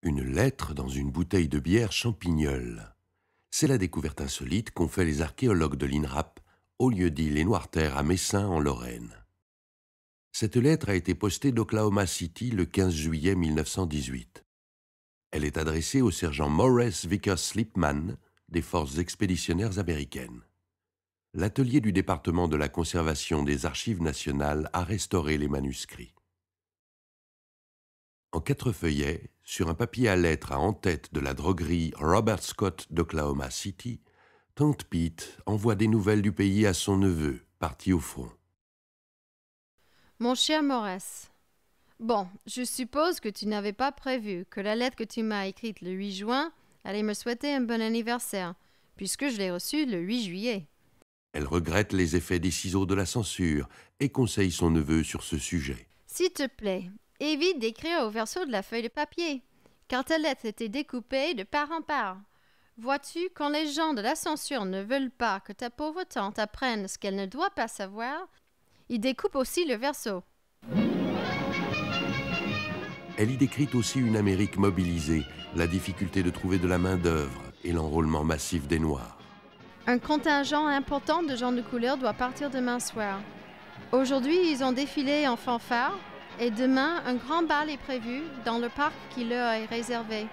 Une lettre dans une bouteille de bière champignole. C'est la découverte insolite qu'ont fait les archéologues de l'INRAP au lieu-dit Les Noirterres à Messin en Lorraine. Cette lettre a été postée d'Oklahoma City le 15 juillet 1918. Elle est adressée au sergent Morris Vickers Lipman des forces expéditionnaires américaines. L'atelier du département de la conservation des archives nationales a restauré les manuscrits. En 4 feuillets, sur un papier à lettres à en-tête de la droguerie Robert Scott d'Oklahoma City, Tante Pete envoie des nouvelles du pays à son neveu, parti au front. Mon cher Morris, bon, je suppose que tu n'avais pas prévu que la lettre que tu m'as écrite le 8 juin allait me souhaiter un bon anniversaire, puisque je l'ai reçue le 8 juillet. Elle regrette les effets des ciseaux de la censure et conseille son neveu sur ce sujet. S'il te plaît, évite d'écrire au verso de la feuille de papier, car ta lettre était découpée de part en part. Vois-tu, quand les gens de la censure ne veulent pas que ta pauvre tante apprenne ce qu'elle ne doit pas savoir, ils découpent aussi le verso. Elle y décrit aussi une Amérique mobilisée, la difficulté de trouver de la main-d'œuvre et l'enrôlement massif des Noirs. Un contingent important de gens de couleur doit partir demain soir. Aujourd'hui, ils ont défilé en fanfare et demain, un grand bal est prévu dans le parc qui leur est réservé.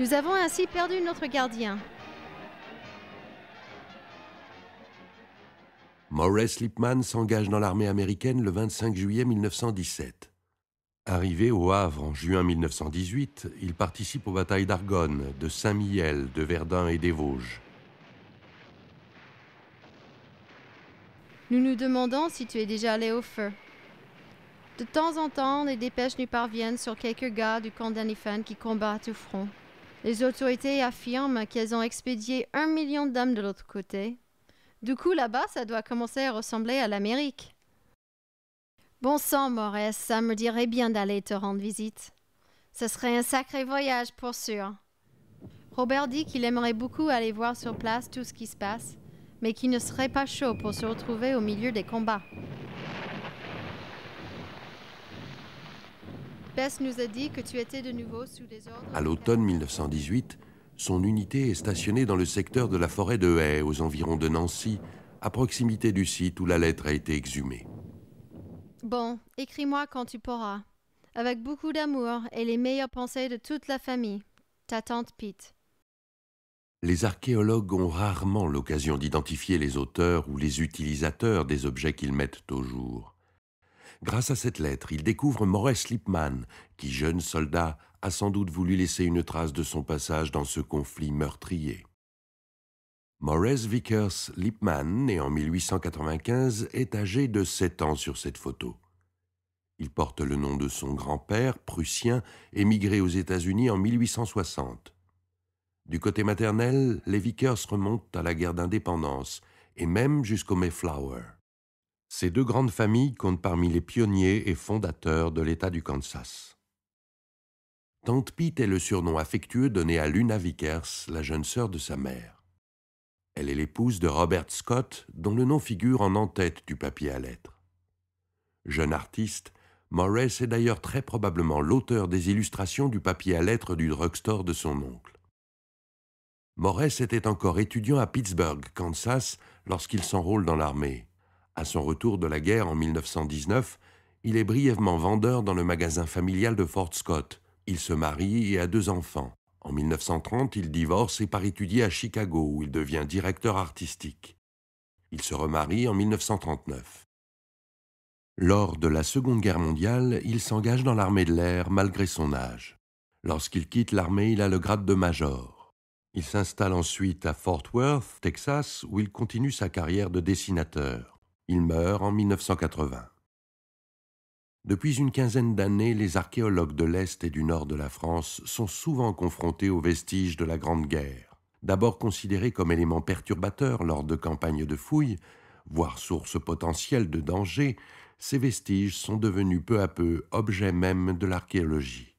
Nous avons ainsi perdu notre gardien. Morris Lipman s'engage dans l'armée américaine le 25 juillet 1917. Arrivé au Havre en juin 1918, il participe aux batailles d'Argonne, de Saint-Mihiel, de Verdun et des Vosges. Nous nous demandons si tu es déjà allé au feu. De temps en temps, les dépêches nous parviennent sur quelques gars du camp d'Anifan qui combattent au front. Les autorités affirment qu'elles ont expédié 1 million d'hommes de l'autre côté. Du coup, là-bas, ça doit commencer à ressembler à l'Amérique. Bon sang, Morris, ça me dirait bien d'aller te rendre visite. Ce serait un sacré voyage, pour sûr. Robert dit qu'il aimerait beaucoup aller voir sur place tout ce qui se passe, mais qu'il ne serait pas chaud pour se retrouver au milieu des combats. Bess nous a dit que tu étais de nouveau sous les ordres... À l'automne 1918, son unité est stationnée dans le secteur de la forêt de Haye, aux environs de Nancy, à proximité du site où la lettre a été exhumée. Bon, écris-moi quand tu pourras. Avec beaucoup d'amour et les meilleures pensées de toute la famille. Ta tante Pete. Les archéologues ont rarement l'occasion d'identifier les auteurs ou les utilisateurs des objets qu'ils mettent au jour. Grâce à cette lettre, ils découvrent Morris Lipman, qui, jeune soldat, a sans doute voulu laisser une trace de son passage dans ce conflit meurtrier. Morris Vickers Lipman, né en 1895, est âgé de 7 ans sur cette photo. Il porte le nom de son grand-père, prussien, émigré aux États-Unis en 1860. Du côté maternel, les Vickers remontent à la guerre d'indépendance et même jusqu'au Mayflower. Ces 2 grandes familles comptent parmi les pionniers et fondateurs de l'État du Kansas. Tante Pete est le surnom affectueux donné à Luna Vickers, la jeune sœur de sa mère. Elle est l'épouse de Robert Scott, dont le nom figure en en-tête du papier à lettres. Jeune artiste, Morris est d'ailleurs très probablement l'auteur des illustrations du papier à lettres du drugstore de son oncle. Morris était encore étudiant à Pittsburgh, Kansas, lorsqu'il s'enrôle dans l'armée. À son retour de la guerre en 1919, il est brièvement vendeur dans le magasin familial de Fort Scott. Il se marie et a 2 enfants. En 1930, il divorce et part étudier à Chicago, où il devient directeur artistique. Il se remarie en 1939. Lors de la Seconde Guerre mondiale, il s'engage dans l'armée de l'air malgré son âge. Lorsqu'il quitte l'armée, il a le grade de major. Il s'installe ensuite à Fort Worth, Texas, où il continue sa carrière de dessinateur. Il meurt en 1980. Depuis une quinzaine d'années, les archéologues de l'Est et du Nord de la France sont souvent confrontés aux vestiges de la Grande Guerre. D'abord considérés comme éléments perturbateurs lors de campagnes de fouilles, voire source potentielle de danger, ces vestiges sont devenus peu à peu objets même de l'archéologie.